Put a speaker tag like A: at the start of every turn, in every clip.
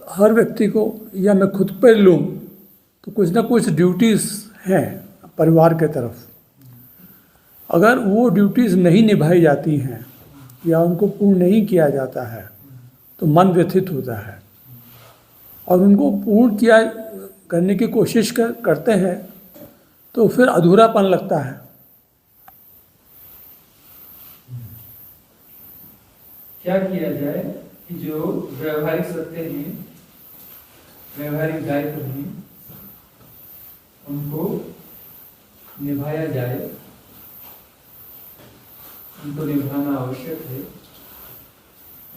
A: हर व्यक्ति को, या मैं खुद पर लूँ तो कुछ ना कुछ ड्यूटीज़ हैं परिवार के तरफ। अगर वो ड्यूटीज़ नहीं निभाई जाती हैं या उनको पूर्ण नहीं किया जाता है तो मन व्यथित होता है, और उनको पूर्ण किया करने की कोशिश करते हैं तो फिर अधूरापन लगता है।
B: क्या किया जाए कि जो व्यवहारिक सत्य हैं, व्यवहारिक दायित्व हैं, उनको निभाया जाए, उनको निभाना आवश्यक है।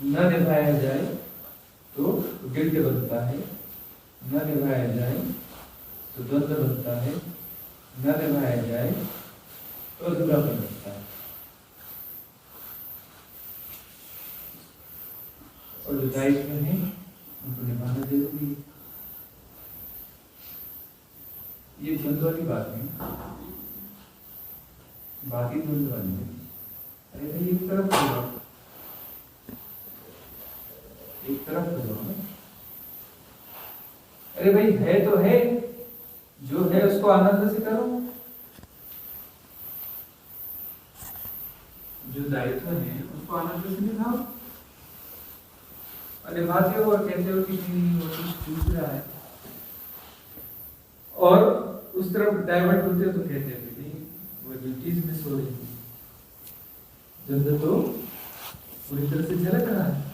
B: न निभाया जाए तो गिल्ट बनता है, न निभाया जाए तो द्वंद्व बनता है, न निभाया जाए तो अधूरापन बनता है। और जो दायित्व है उनको निभाना जरूरी है। ये द्वंद्व वाली बात नहीं, बात ही द्वंद्व वाली है। अरे भाई एक तरफ हो, एक तरफ हो। अरे भाई है तो है, जो है उसको आनंद से करो। जो दायित्व है उसको आनंद से निभाओ। और निभाते हो और कहते हो कि नहीं वो कुछ छूट रहा है, और उस तरफ डाइवर्ट होते हो तो कहते हैं कि नहीं वो ड्यूटीज में सो रही है। जो तो पूरी तरह से झलक रहा है।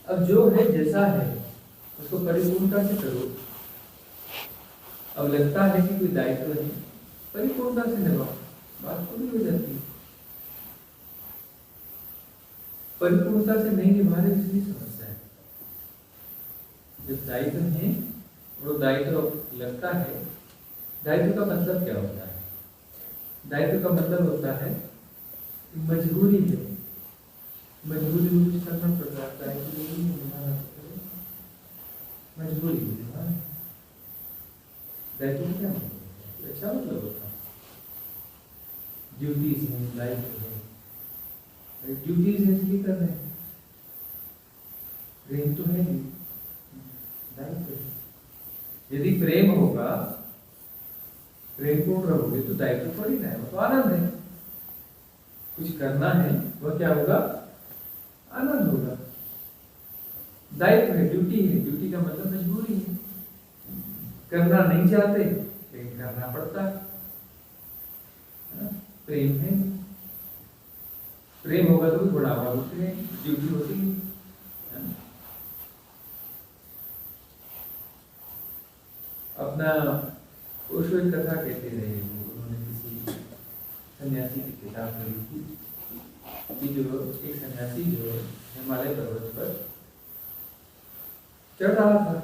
B: अब जो है जैसा है उसको परिपूर्णता से करो। अब लगता है कि कोई दायित्व है, परिपूर्णता से निभाओ, बात पूरी हो जाती है। परिपूर्णता से नहीं निभा रहे इसलिए समस्या है। जब दायित्व है, वो दायित्व लगता है। दायित्व का मतलब क्या होता है? दायित्व का मतलब होता है मजबूरी है, मजबूरी में कुछ करना पड़ जाता है, मजबूरी है। दायित्व क्या मतलब? अच्छा मतलब होता है ड्यूटीज है, दायित्व है। ड्यूटीज इसलिए कर रहे हैं, प्रेम तो है नहीं, दायित्व है। यदि प्रेम होगा, प्रेमपूर्ण रहोगे तो दायित्व थोड़ी ना है, वो तो आनंद है। कुछ करना है वह क्या होगा? आनंद होगा। दायित्व है, ड्यूटी है, ड्यूटी का मतलब मजबूरी है। करना नहीं चाहते लेकिन करना पड़ता है। प्रेम है, प्रेम होगा तो बढ़ावा होते हैं, ड्यूटी होती है। अपना ओशो एक कथा कहते रहे, उन्होंने किसी सन्यासी की किताब पढ़ी थी कि जो एक सन्यासी जो हिमालय पर्वत पर चढ़ रहा था,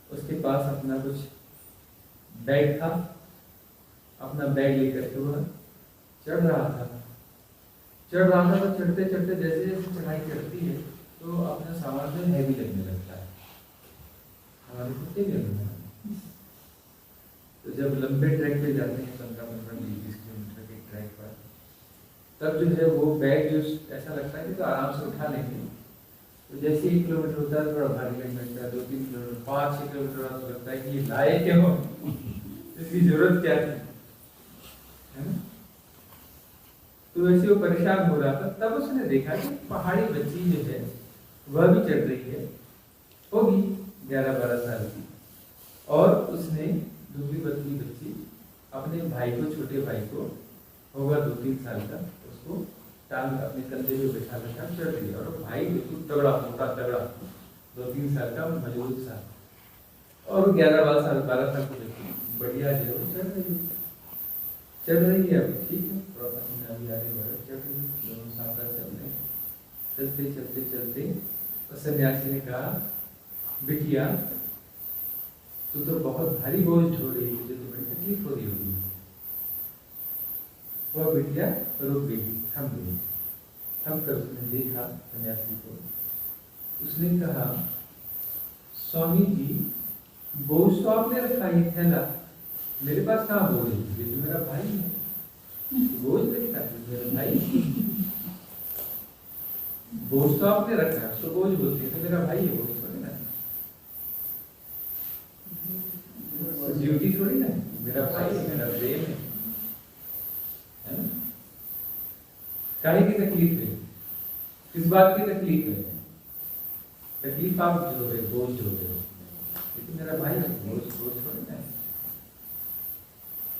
B: उसके पास अपना कुछ बैग था। अपना बैग लेकर के वह चढ़ रहा था तो चढ़ते चढ़ते जैसे जैसे चढ़ाई चढ़ती है तो अपना सामान जो हैवी लगने लगता है। हमारे कुत्ते भी लगने, तो जब लंबे ट्रैक पे जाते हैं 15-20 किलोमीटर के ट्रैक पर, तब जो है वो बैग जो ऐसा लगता है कि तो आराम से उठा लेंगे। तो जैसे 1 किलोमीटर होता है थोड़ा भारी लगने लगता है, 2-3 किलोमीटर, 5-6 किलोमीटर बाद लगता है कि ये लाए क्या हो, इसकी जरूरत क्या थी, है ना? तो वैसे वो परेशान हो रहा था। तब उसने देखा कि पहाड़ी बच्ची जो है वह भी चढ़ रही है, होगी 11-12 साल की, और उसने दूसरी पतली बच्ची अपने भाई को, छोटे भाई को, होगा 2-3 साल का, उसको टांग अपने कंधे पे बैठा बैठा चढ़ रही है। और भाई बिल्कुल तगड़ा, मोटा तगड़ा, 2-3 साल का मजबूत सा, और 11-12 साल की बच्ची बढ़िया जो चढ़ रही है। अब ठीक है, थोड़ा पसीना भी आ रही है, चढ़ रही है, दोनों साथ साथ चल रहे हैं। चलते चलते चलते और सन्यासी ने कहा, बिटिया तू तो बहुत भारी बोझ ढो रही है, तुझे तो बड़ी तकलीफ हो रही होगी। वह बिटिया रुक गई, थम गई। थम कर उसने देखा सन्यासी को, उसने कहा, स्वामी जी बोझ तो आपने रखा ये थैला, मेरे पास कहाँ बोझ है? ये तो मेरा भाई है, बोझ देखता है मेरा भाई। बोझ तो आपने रखा है, उसको बोझ बोलते हैं, तो मेरा भाई है, बोझ थोड़ी ना, ड्यूटी थोड़ी ना, मेरा भाई है, मेरा प्रेम है ना? काहे की तकलीफ है, किस बात की तकलीफ है? तकलीफ आप जो है, बोझ जो है, लेकिन मेरा भाई है, बोझ बोझ थोड़ी ना है।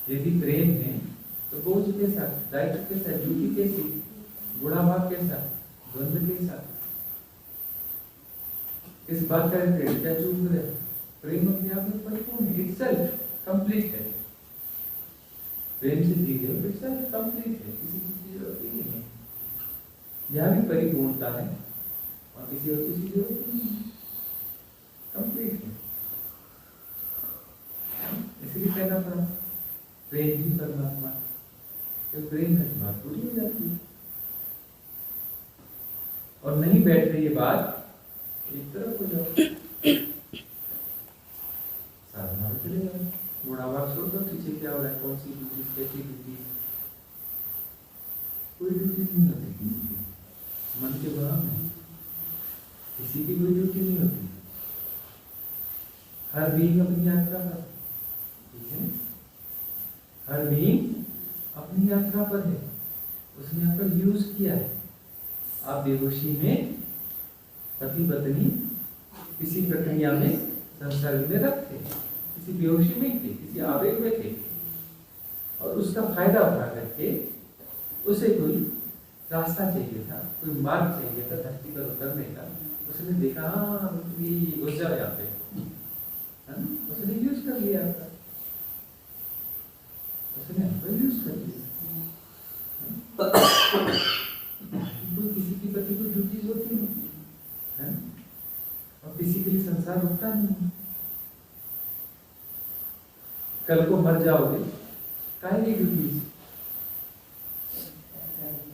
B: यदि प्रेम है तो बोझ कैसा, दायित्व कैसा, ड्यूटी कैसी, बुरा भाव कैसा, द्वंद्व कैसा, इस बात का क्रेडिट क्या चूक है? प्रेम अपने आप में परिपूर्ण है, इटसेल्फ कंप्लीट है, प्रेम से जी है, इटसेल्फ कंप्लीट है, किसी चीज की जरूरत ही नहीं है। यह भी परिपूर्णता है और किसी और चीज की जरूरत नहीं है, कंप्लीट है। इसलिए कहना पड़ा प्रेम ही परमात्मा, तो प्रेम है तो बात पूरी हो जाती है। और नहीं बैठ रही ये बात, एक तरफ हो जाओ, साधना में चले जाओ, बुढ़ावा छोड़ दो, पीछे क्या हो रहा है, कौन सी ड्यूटी, कैसी ड्यूटी, कोई ड्यूटी नहीं होती मन के बराबर में, किसी की कोई ड्यूटी नहीं होती, हर बीइंग अपनी यात्रा पर, ठीक है, हर बीइंग अपनी यात्रा पर है, उसने यहाँ पर यूज किया है। आप बेहोशी में पति पत्नी किसी प्रक्रिया में संसर्ग में रखते, किसी बेहोशी में थे, किसी आवेग में थे, और उसका फायदा उठा करके उसे कोई रास्ता चाहिए था, कोई मार्ग चाहिए था धरती पर उतरने का, उसने देखा हाँ घुस जाओ यहाँ पे, उसने यूज कर लिया था, उसने यूज कर लिया। कोई किसी की पति को ड्यूटीज होती है, और किसी के लिए संसार रुकता नहीं। कल को मर जाओगे, काहे की ड्यूटीज,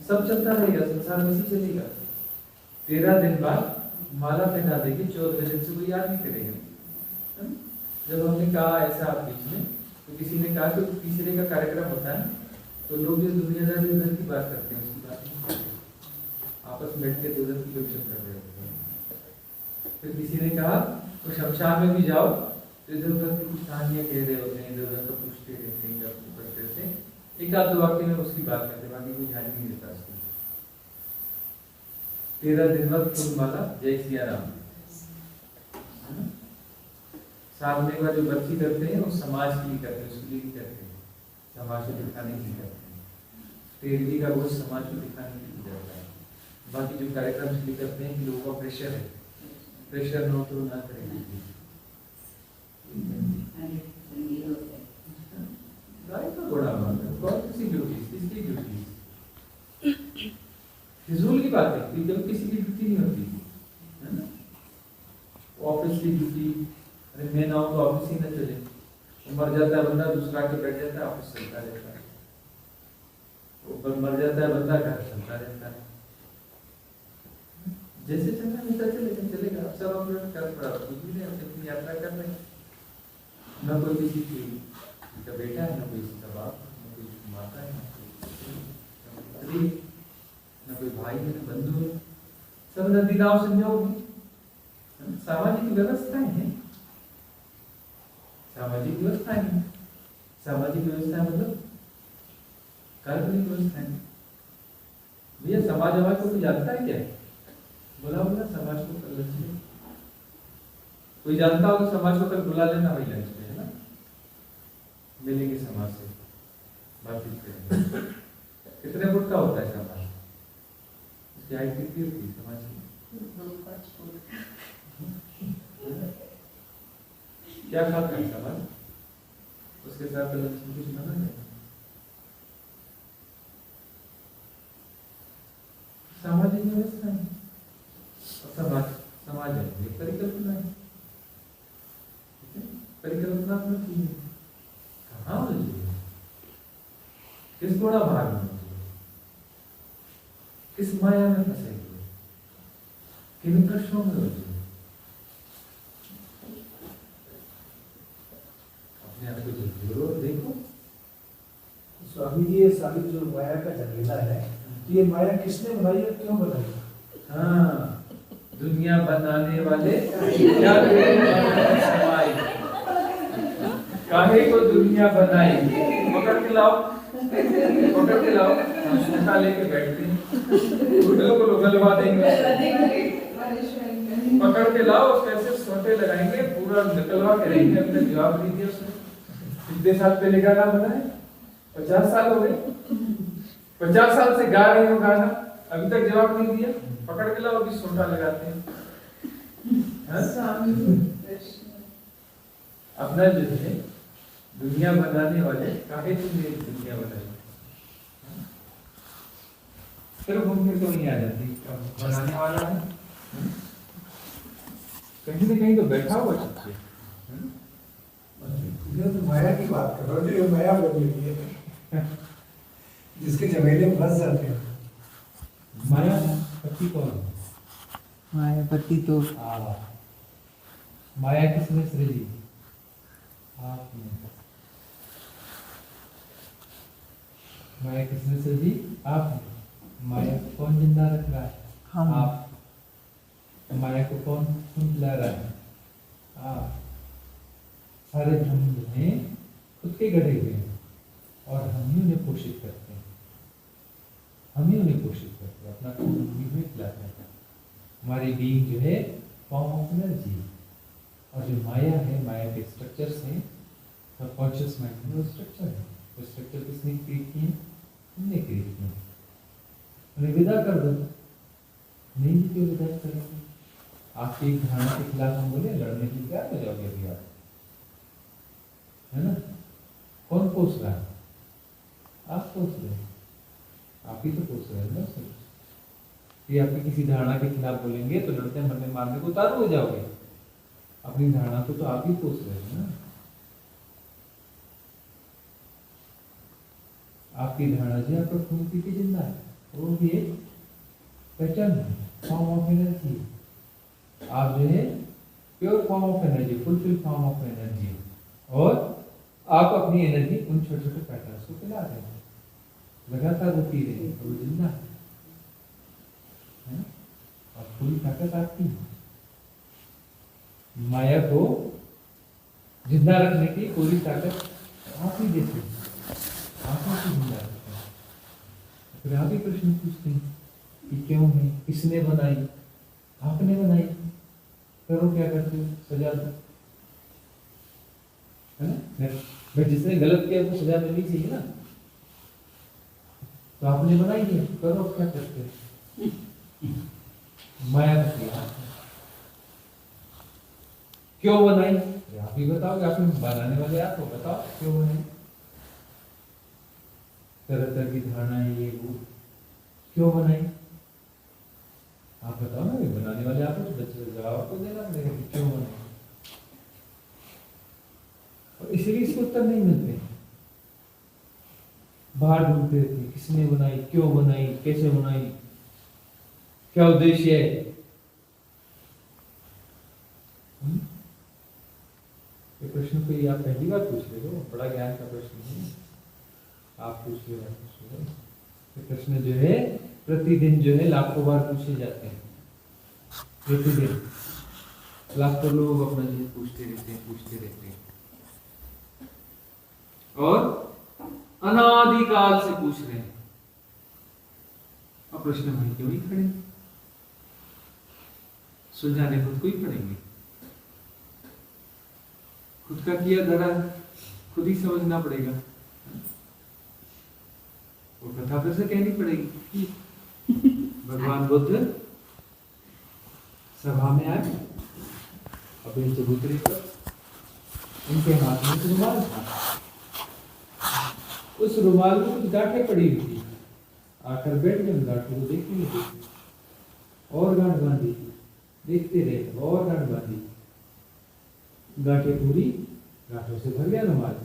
B: सब चलता रहेगा, संसार में ही चलेगा। 13 दिन बाद माला पहना देंगे, 14वें दिन से कोई याद नहीं करेगा। जब हमने कहा ऐसा बीच में, तो किसी ने कहा कि तीसरे का कार्यक्रम होता है, तो लोग जो दुनियादारी उधर की बात करते हैं, उसकी बात नहीं करते, आपस में बैठ के उधर की योजना कर रहे होते हैं। फिर किसी ने कहा तो शमशान में भी जाओ, तो इधर उधर की कुछ कहानियां कह रहे होते हैं, इधर उधर का पूछते रहते हैं, जब करते थे एक आध दो वाक्य में उसकी बात करते, बाकी कोई ध्यान नहीं देता उसको। 13 दिन बाद फूलमाला, जय सिया राम। साधने का जो बच्ची करते हैं वो समाज के लिए करते हैं, उसके लिए नहीं करते, समाज को दिखाने के लिए करते हैं। तेरवी का वो समाज को दिखाने के लिए करता है। बाकी जो कार्यक्रम इसलिए करते हैं कि लोगों का प्रेशर है, प्रेशर न हो तो ना करेंगे। बड़ा बात है, कौन किसी ड्यूटी, किसकी ड्यूटी, फिजूल की बात है, जब किसी की ड्यूटी नहीं होती है ना, ऑफिस की ड्यूटी, अरे मैं ना हूं तो ऑफिस ही ना चले, मर जाता है बंदा, दूसरा के बैठ जाता है, ऑफिस चलता रहता है, ऊपर मर जाता है बंदा, घर चलता रहता है, जैसे चलना मिलता चलेगा। अब सब हम लोग कर पड़ा, कुछ भी नहीं, अपनी यात्रा कर रहे हैं, न कोई किसी का बेटा है, न कोई किसी का बाप, न कोई माता है, न कोई न कोई भाई है, न बंधु है, सब नदी नाव संजोग है। सामाजिक व्यवस्थाएं हैं, सामाजिक व्यवस्थाएं हैं, सामाजिक व्यवस्था मतलब काल्पनिक व्यवस्थाएं। भैया समाज हमारे को कोई जानता है क्या? बोला समाज को कल लंच, कोई जानता हो तो समाज को कल बुला लेना वही लंच पे, है ना, मिलेंगे समाज से, बातचीत करेंगे। कितने फुट का होता है समाज, उसकी हाइट कितनी होती है समाज की? क्या खाता है समाज, उसके साथ लंच में कुछ बना है। सामाजिक व्यवस्था है, समाज समाज है, एक परिकल्पना है, परिकल्पनात्मक चीज है। कहाँ उलझे, किस बड़ा भाग में उलझे, किस माया में फंसे हुए, किन प्रश्नों में उलझे, अपने आप को जरूर देखो।
C: स्वामी जी, ये सारी जो माया का झमेला है, ये माया किसने बनाई और क्यों बनाई?
B: हाँ, दुनिया बनाने वाले क्या करें समाई, काहे को दुनिया बनाई। पकड़ के लाओ, पकड़ के लाओ, सूखा लेके बैठते हैं, घुटनों को गलवा देंगे। पकड़ के लाओ, कैसे सोटे लगाएंगे, पूरा निकलवा के रहेंगे। अपने जवाब दीजिए उसने कितने साल पहले गाना बना है? 50 साल हो गए, 50 साल से गा रहे हो गाना, अभी तक जवाब नहीं दिया। पकड़ के लाओ, अभी सोटा लगाते हैं। अपना जो है दुनिया बनाने वाले काहे तुमने दुनिया बनाई, फिर घूम फिर तो नहीं आ जाती, बनाने वाला है कहीं ना कहीं तो बैठा हुआ चाहिए।
C: ये तो माया की बात कर रहे हो, जो माया बन रही है, जिसके झमेले में फंस जाते हैं।
B: माया पति कौन है?
D: मायापति तो
B: माया किसने सृजी? आपने। माया किसने सृजी? आपने। माया को कौन जिंदा रख रहा है?
D: हम।
B: आप। माया को कौन ला रहा है? आप। सारे ब्रह्म में खुद के गढ़े हुए हैं और हम ही उन्हें पोषित करते हैं, हम ही उन्हें पोषित करते हैं, अपना खून में खिलाते हैं। हमारी बीइंग जो है फॉर्म ऑफ एनर्जी, और जो माया है, माया के स्ट्रक्चर्स हैं, सबकॉन्शियस माइंड में वो स्ट्रक्चर है। वो स्ट्रक्चर किसने क्रिएट किए? हमने क्रिएट किए। उन्हें विदा कर दो, नहीं जी क्यों विदा करेंगे? आपकी एक धारणा के खिलाफ हम बोले लड़ने के लिए क्या हो जाओगे अभी आप, है ना? कौन पोस रहा है? आप पोस रहे हैं, आप ही तो पोस रहे हैं ना। ये आपकी किसी धारणा के खिलाफ बोलेंगे तो लड़ते मरने मारने को उतारू हो जाओगे। अपनी धारणा को तो आप ही पोस रहे हैं ना। आपकी धारणा जो आपका खून पी के जिंदा है, वो भी एक पैटर्न है, फॉर्म ऑफ एनर्जी। आप जो है pure form of energy, fulfil form of energy, और आप अपनी एनर्जी उन छोटे छोटे पैटर्न्स को पिला रहे हैं, लगातार वो पी रहे हैं, वो जिंदा है और पूरी ताकत आपकी है। माया को जिंदा रखने की पूरी ताकत आप ही देते हैं, आप ही जिंदा रखते हैं। फिर आप ही प्रश्न पूछते हैं कि क्यों है, किसने बनाई? आपने बनाई, करो क्या करते हो? सजा दो, है ना? मैं जिसने गलत किया उसको सजा मिलनी चाहिए ना। तो आपने बनाई है, करो क्या करते हो? माया का किया, क्यों बनाई? आप ही बताओगे, आप बनाने वाले आप हो, बताओ क्यों बनाई? तरह तरह की धारणाएं ये वो क्यों बनाई? आप बताओ ना, बनाने वाले आप हो, तो बच्चे जवाब को देना पड़ेगा कि क्यों बनाई। और इसलिए इसको उत्तर नहीं मिलते, बाहर ढूंढते रहते हैं, किसने बनाई, क्यों बनाई, कैसे बनाई, क्या उद्देश्य है। ये प्रश्न को ये आप पहली बार पूछ रहे हो, बड़ा ज्ञान का प्रश्न है, आप पूछ रहे हो। ये प्रश्न जो है प्रतिदिन जो है लाखों बार पूछे जाते हैं, प्रतिदिन लाखों लोग अपना जो है पूछते रहते हैं और अनादिकाल से पूछ रहे हैं। अब प्रश्न वहीं क्यों ही खड़े, सुलझाने खुद को ही पड़ेंगे। खुद का किया धरा खुद ही समझना पड़ेगा, वो कथा फिर से कहनी पड़ेगी। भगवान बुद्ध सभा में आए, अपने चबूतरे पर, उनके हाथ में एक रुमाल था, उस रुमाल में कुछ गांठें पड़ी हुई थी। आकर बैठ गए, गांठों को देखने लगे, और गांठ बांधी, देखते रहे और गांठ बांधी, गांठें पूरी, गांठों से भर गया रुमाल।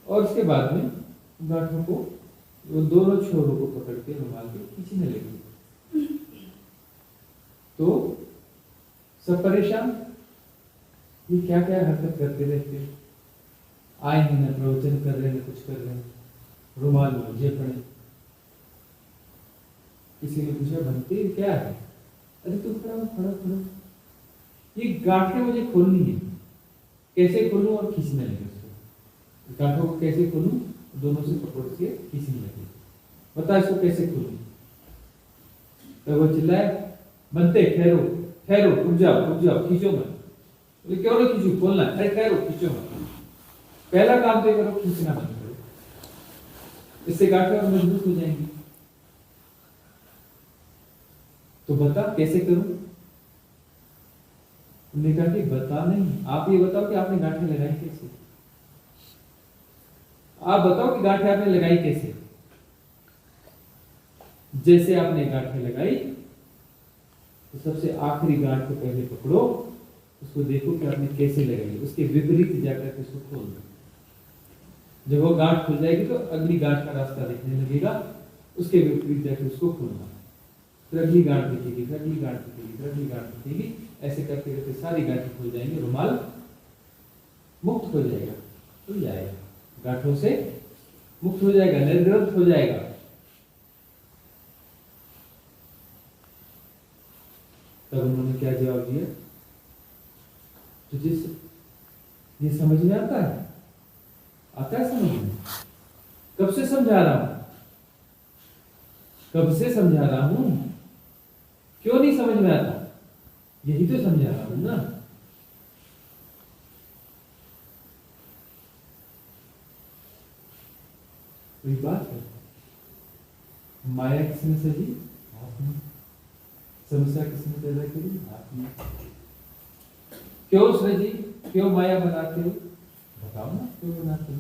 B: और उसके बाद में गांठों को, वो दोनों छोरों को पकड़ के रुमाल के खींचने लगे। तो सब परेशान, ये क्या क्या हरकत करते रहते, आए हैं न प्रवचन कर रहे हैं, न कुछ कर रहे हैं, रुमाल मुझे पड़े। किसी ने पूछा बनते क्या है, अरे तुम खड़ा खड़ा खड़ा, ये गांठें मुझे खोलनी है, कैसे खोलूं और खींचने लगे उसको, गांठों को कैसे खोलूं, दोनों से पकड़ के खींचने लगे, बता इसको कैसे खोलूं। तो वो चिल्लाए बनते ठहरो ठहरो, रुक जाओ खींचो मत। बोले क्यों नहीं खींचू, खोलना है, अरे ठहरो खींचो मत। पहला काम तो करो, खींचना बंद करो, इससे गांठें और मजबूत हो जाएंगी। तो बता कैसे करूं, उन्होंने कहा कि बता नहीं, आप ये बताओ कि आपने गांठें लगाई कैसे, आप बताओ कि गांठें आपने लगाई कैसे। जैसे आपने गांठें लगाई तो सबसे आखिरी गांठ को पहले पकड़ो, उसको देखो कि आपने कैसे लगाई, उसके विपरीत जाकर के उसको खोल दो। जब वो गांठ खुल जाएगी तो अगली गांठ का रास्ता दिखने लगेगा, उसके विपरीत जाकर उसको खोलना, फिर अगली गांठ दिखेगी, फिर अगली गांठ दिखेगी, फिर अगली गांठ दिखेगी, ऐसे करते करते सारी गांठें खुल जाएंगी, रुमाल मुक्त हो जाएगा, खुल जाएगा, गांठों से मुक्त हो जाएगा, निर्ग्रंथ हो जाएगा। तब उन्होंने क्या जवाब दिया, तुझे ये समझ में आता है, आता है समझ में, कब से समझा रहा हूं, कब से समझा रहा हूं, क्यों नहीं समझ में आता, यही तो समझा रहा हूं ना। कोई बात है, माया किसने सजी, आपने, समस्या किसने पैदा करी, आपने, क्यों सजी, क्यों माया बनाते हो, बताओ ना क्यों बनाते हो,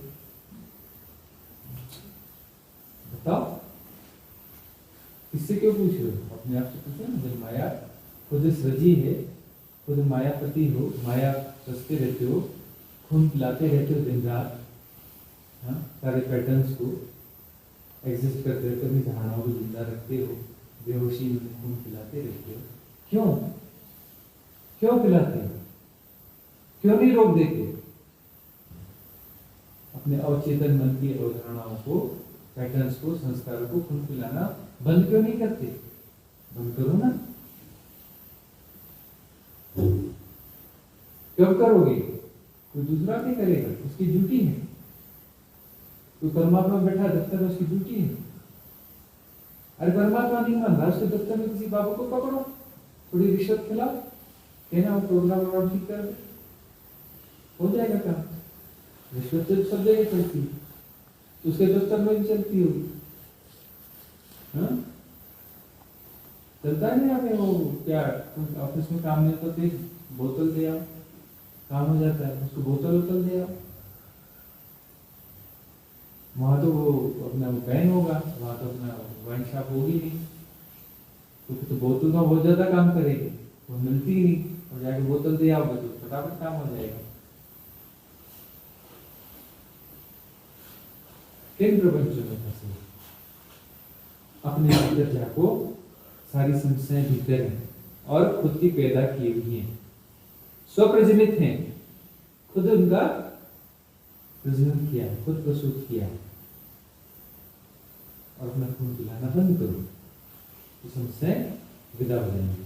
B: बताओ, किससे क्यों पूछ रहे हो, अपने आप से पूछो ना। जब माया खुद सृजी है, खुद मायापति हो, माया सस्ते रहते हो, खून पिलाते रहते हो दिन रात, हाँ, सारे पैटर्न्स को एग्जिस्ट करते रहते हो, अपनी धारणाओं को जिंदा रखते हो, बेहोशी में खून पिलाते रहते हो, क्यों क्यों पिलाते हो, क्यों नहीं रोक देते, अपने अवचेतन मन की अवधारणाओं को, पैटर्न्स को, संस्कारों को खून पिलाना बंद क्यों नहीं करते, बंद करो ना। कब करोगे, कोई दूसरा नहीं करेगा, उसकी ड्यूटी है, कोई परमात्मा बैठा दफ्तर में, उसकी ड्यूटी है। अरे परमात्मा नहीं मान रहा, उसके दफ्तर में किसी बाबू को पकड़ो, थोड़ी रिश्वत खिलाओ, कहना वो प्रोग्राम ठीक कर, हो जाएगा काम। रिश्वत से सब जगह चलती है, उसके दफ्तर में भी चलती होगी, हाँ? चलता है नहीं, वो क्या ऑफिस में काम नहीं होता तो एक बोतल दे आओ, काम हो जाता है, उसको बोतल दे आओ, वहां तो वो अपना बैन होगा, वहां तो अपना वाइन शॉप होगी नहीं, क्योंकि तो बोतल का बहुत ज्यादा काम करेगी, वो मिलती ही नहीं, और जाके बोतल दे आओगे तो फटाफट काम हो जाएगा। किन प्रपंचों में फंसे, अपने भीतर जाको, सारी समस्याएं भीतर हैं और खुद की पैदा की हुई हैं, स्वप्रजनित हैं, खुद उनका प्रजनन किया है, खुद प्रसूत किया है, और अपना खून पिलाना बंद करो, तो समस्याएं विदा हो जाएंगी।